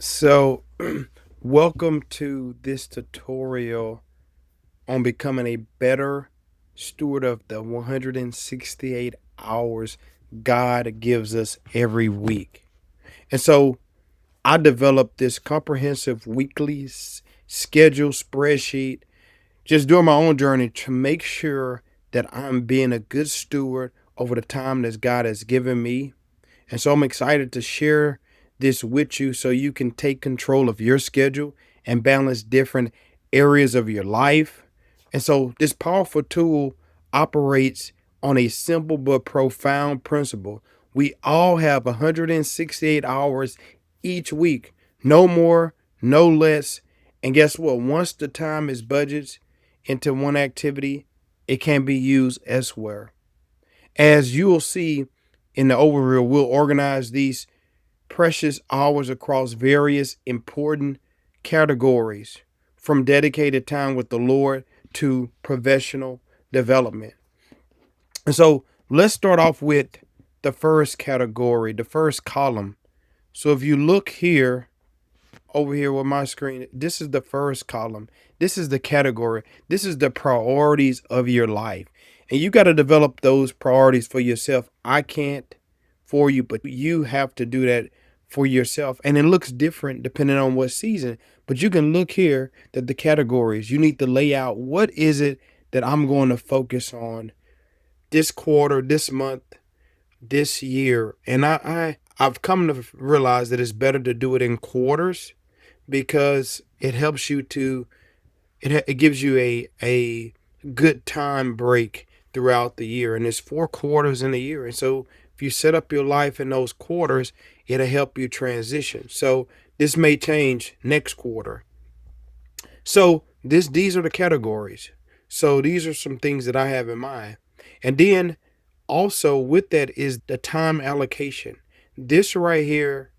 So, welcome to this tutorial on becoming a better steward of the 168 hours God gives us every week. And so, I developed this comprehensive weekly schedule spreadsheet just doing my own journey to make sure that I'm being a good steward over the time that God has given me. And so I'm excited to share this with you so you can take control of your schedule and balance different areas of your life. And so this powerful tool operates on a simple but profound principle. We all have 168 hours each week, no more, no less. And guess what? Once the time is budgeted into one activity, it can be used elsewhere. As you will see in the overview, we'll organize these precious hours across various important categories, from dedicated time with the Lord to professional development. And so let's start off with the first category, the first column. So if you look here, over here with my screen, this is the first column. This is the category. This is the priorities of your life. And you got to develop those priorities for yourself. I can't for you, but you have to do that for yourself. And it looks different depending on what season. But you can look here that the categories, you need to lay out what is it that I'm going to focus on this quarter, this month, this year. And I've come to realize that it's better to do it in quarters because it helps you to it gives you a good time break throughout the year, and there's 4 quarters in a year. And so if you set up your life in those quarters, it'll help you transition. So this may change next quarter. So these are the categories. So these are some things that I have in mind. And then also with that is the time allocation. This right here,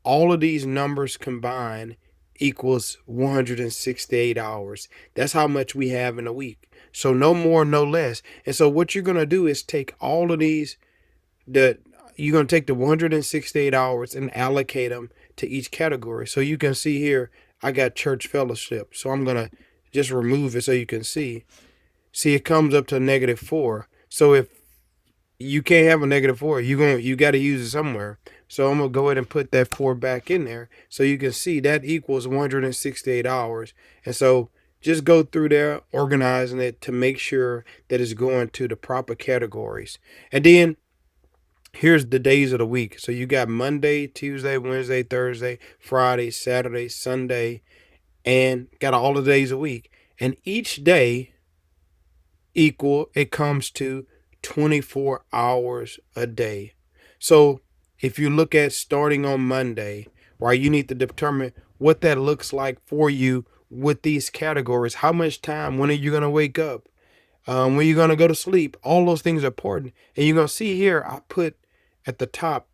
all of these numbers combined equals 168 hours. That's how much we have in a week. So no more, no less. And so what you're going to do is take all of these, the you're going to take the 168 hours and allocate them to each category. So you can see here, I got church fellowship. So I'm going to just remove it so you can see. See, it comes up to -4. So if you can't have a -4. You got to use it somewhere. So I'm gonna go ahead and put that 4 back in there, so you can see that equals 168 hours. And so just go through there, organizing it to make sure that it's going to the proper categories. And then here's the days of the week. So you got Monday, Tuesday, Wednesday, Thursday, Friday, Saturday, Sunday, and got all the days a week. And each day it comes to 24 hours a day. So if you look at starting on Monday, right, you need to determine what that looks like for you with these categories. How much time? When are you going to wake up? When are you going to go to sleep? All those things are important. And you're going to see here, I put at the top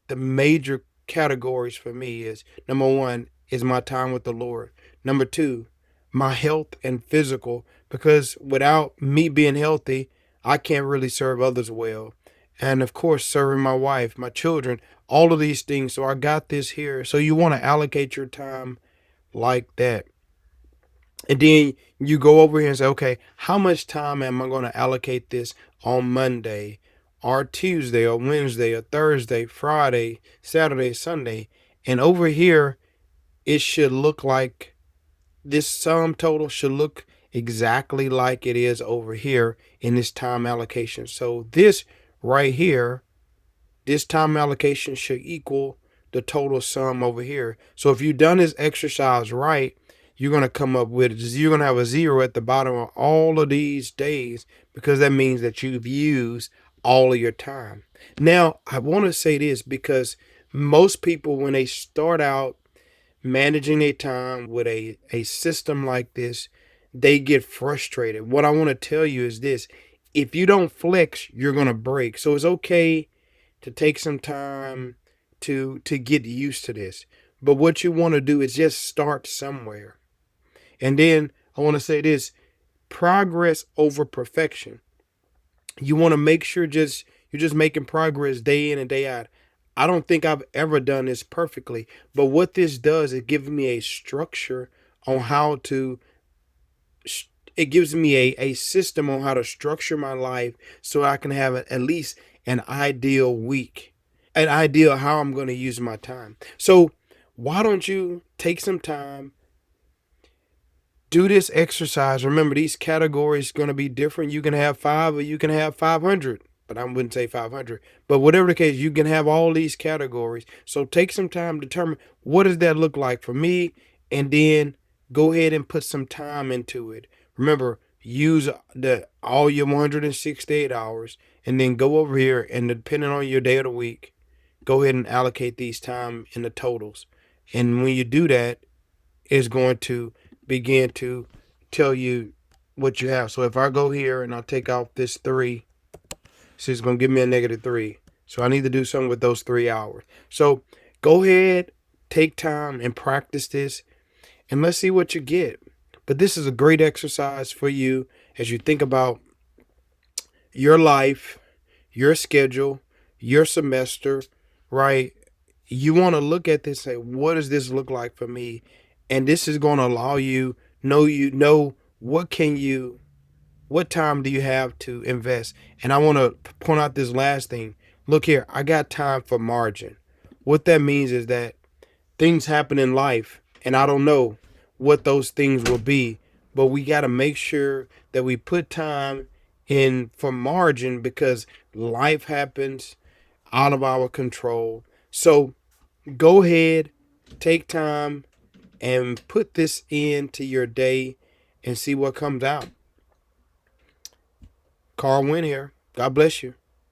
the major categories for me is number one is my time with the Lord. Number two, my health and physical, because without me being healthy, I can't really serve others well. And of course, serving my wife, my children, all of these things. So I got this here. So you want to allocate your time like that. And then you go over here and say, okay, how much time am I going to allocate this on Monday or Tuesday or Wednesday or Thursday, Friday, Saturday, Sunday? And over here, it should look like this sum total should look exactly like it is over here in this time allocation. So this right here, this time allocation should equal the total sum over here. So if you've done this exercise right, you're going to come up with, you're going to have a 0 at the bottom of all of these days, because that means that you've used all of your time. Now, I want to say this because most people, when they start out managing their time with a system like this, they get frustrated. What I want to tell you is this: if you don't flex, you're going to break. So it's okay to take some time to get used to this. But what you want to do is just start somewhere. And then I want to say this: progress over perfection. You want to make sure you're just making progress day in and day out. I don't think I've ever done this perfectly, but what this does, it gives me a structure on how to, it gives me a system on how to structure my life so I can have at least an ideal week, an idea how I'm going to use my time. So why don't you take some time, do this exercise? Remember, these categories going to be different. You can have 5 or you can have 500, but I wouldn't say 500. But whatever the case, you can have all these categories. So take some time to determine what does that look like for me, and then go ahead and put some time into it. Remember, use the all your 168 hours, and then go over here and depending on your day of the week, go ahead and allocate these time in the totals. And when you do that, is going to begin to tell you what you have. So if I go here and I'll take out this 3, so it's going to give me a -3. So I need to do something with those 3 hours. So go ahead, take time and practice this, and let's see what you get. But this is a great exercise for you as you think about your life, your schedule, your semester, right? You want to look at this and say, what does this look like for me? And this is going to allow you know what time do you have to invest. And I want to point out this last thing. Look here, I got time for margin. What that means is that things happen in life, and I don't know what those things will be, but we got to make sure that we put time in for margin because life happens out of our control. So go ahead, take time, and put this into your day and see what comes out. Carl Wynn here. God bless you.